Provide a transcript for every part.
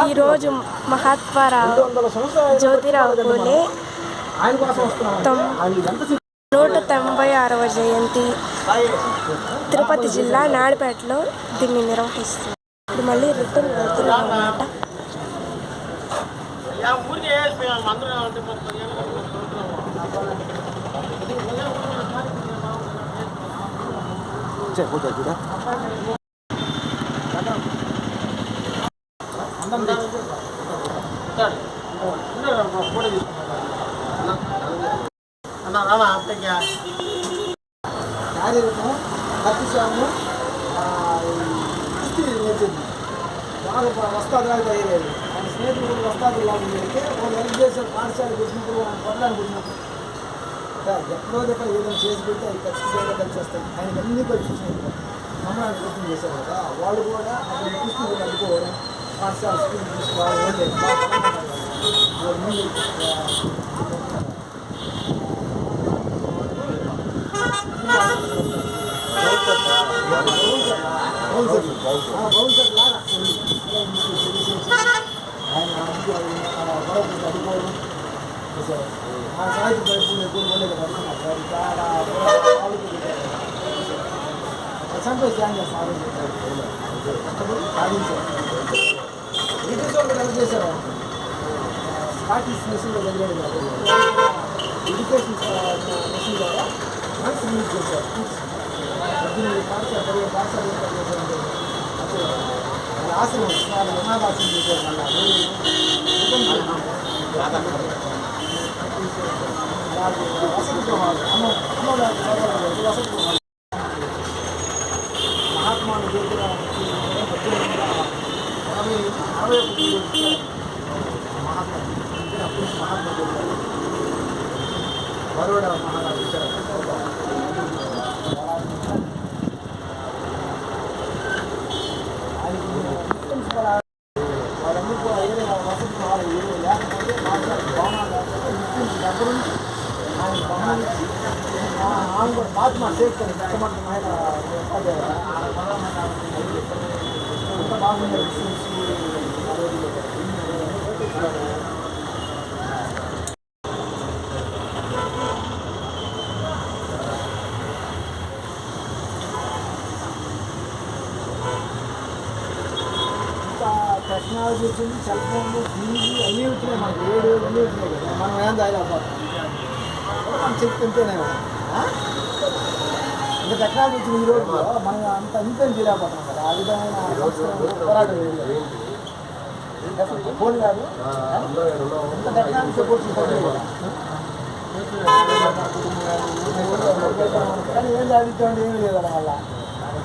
ఈరోజు మహాత్మారావు జ్యోతిరావు పూలే 196వ జయంతి తిరుపతి జిల్లా నాడిపేటలో దీన్ని నిర్వహిస్తుంది. ఇప్పుడు మళ్ళీ రిటర్న్ వెళ్తున్నాం అన్నమాట. వస్తాదులాగా తయారయ్యారు. ఆయన స్నేహితులు వస్తాదులు లాగా ఉంటే వాళ్ళు హెల్ప్ చేశారు. పాఠశాలకు వచ్చినప్పుడు పడడానికి వచ్చినప్పుడు ఎక్కడో దగ్గర ఏదైనా చేసి పెడితే అది ఖచ్చితంగా కలిసి వస్తాయి. ఆయనకి అన్ని కలిసి చూసినట్టు మమ్మల్ని ప్రయత్నం చేశారు కదా. వాళ్ళు కూడా అక్కడ పుస్తకాలు అనుకోవడం పాఠశాల స్కూల్ తీసుకోవాలి. సంతోష్ జాయిన్ చేస్తారు. బ్రిటిష్ వాళ్ళు హెల్ప్ చేశారు. స్కాటిష్ మిషన్లో చదివాడు కాదు, ఎడ్యుకేషన్ మిషన్ ద్వారా మంచి యూజ్ చేశారు. పాఠశాల చేశారంటే ఆశ్రమం అనాథాశ్రమం చేశారు. అలాగే వసతి గృహాలు అమ్మగారు వసతి గృహాలు మహాత్మాను జ్యోతిరావు 1861 మహాత్మా జ్యోతిరావు బరోడా మహారాజు ఇచ్చారు. వాళ్ళందరూ కూడా ఏదైనా వసతి గృహాలు లేకపోతే భవనాలు దగ్గర నుంచి ఆయన భవనం ఇచ్చి ఆమె కూడా ఫాతిమా షేక్ అని మొట్టమొదటి మహిళ అంత బాగుండేది. టెక్నాలజీ వచ్చింది, సెల్ ఫోన్లు, టీవీ అన్నీ వచ్చినాయి. మనకు 7 అన్నీ వచ్చినాయి కదా. మనం ఏం తాగలేకపోతాం, మనం చెప్తుంటేనే కదా. ఇంకా టెక్నాలజీ వచ్చింది ఈ రోజులో మనం అంత ఇంతం చేయలేకపోతున్నాం కదా. ఆ విధమైన పోరాటం ఫోన్ కాదు, ఇంత టెక్నాలజీ సపోర్ట్ కదా. కానీ ఏం సాధించండి ఏమి లేదు వల్ల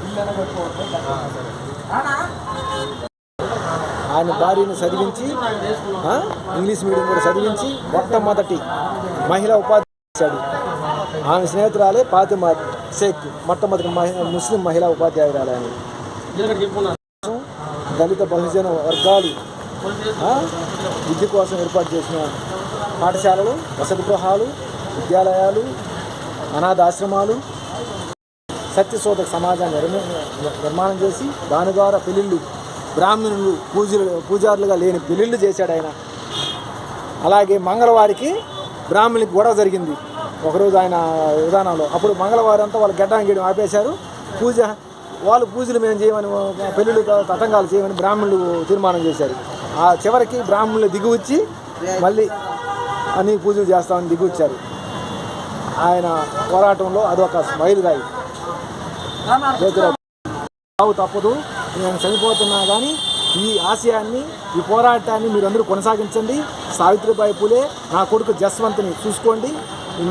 ఇల్లు పెట్టుకోవచ్చు. ఆయన భార్యను చదివించి ఇంగ్లీష్ మీడియం కూడా చదివించి మొట్టమొదటి మహిళా ఉపాధి చేశాడు. ఆమె స్నేహితురాలే ఫాతిమా షేక్, మొట్టమొదటి ముస్లిం మహిళా ఉపాధ్యాయురాలు. ఆయన దళిత బహుజన వర్గాలు విద్య కోసం ఏర్పాటు చేసిన పాఠశాలలు, వసతి గృహాలు, విద్యాలయాలు, అనాథాశ్రమాలు, సత్యశోధక సమాజాన్ని నిర్మాణం చేసి దాని ద్వారా పెళ్ళిళ్ళు, బ్రాహ్మణులు పూజారులుగా లేని పెళ్ళిళ్ళు చేశాడు ఆయన. అలాగే మంగళవారికి బ్రాహ్మణులకి గొడవ జరిగింది ఒకరోజు ఆయన విధానంలో. అప్పుడు మంగళవారం అంతా వాళ్ళు గడ్డం గీయడం ఆపేశారు. వాళ్ళు పూజలు మేము చేయమని, పెళ్ళిళ్ళు తతంగాలు చేయమని బ్రాహ్మణులు తీర్మానం చేశారు. ఆ చివరికి బ్రాహ్మణులు దిగువచ్చి మళ్ళీ అన్ని పూజలు చేస్తామని దిగువచ్చారు. ఆయన పోరాటంలో అదొక మైలురాయి. జ్యోతిరావు తప్పదు, నేను చనిపోతున్నా కానీ ఈ ఆశయాన్ని, ఈ పోరాటాన్ని మీరందరూ కొనసాగించండి. సావిత్రిబాయి పూలే, నా కొడుకు జస్వంత్ని చూసుకోండి,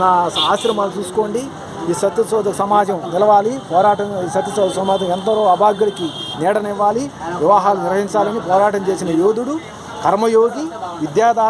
నా ఆశ్రమాలు చూసుకోండి. ఈ సత్యశోధక సమాజం నిలవాలి. పోరాటం, ఈ సత్యశోధక సమాజం ఎందరో అభాగ్యుడికి నీడనివ్వాలి, వివాహాలు నిర్వహించాలని పోరాటం చేసిన యోధుడు, కర్మయోగి, విద్యాదాత.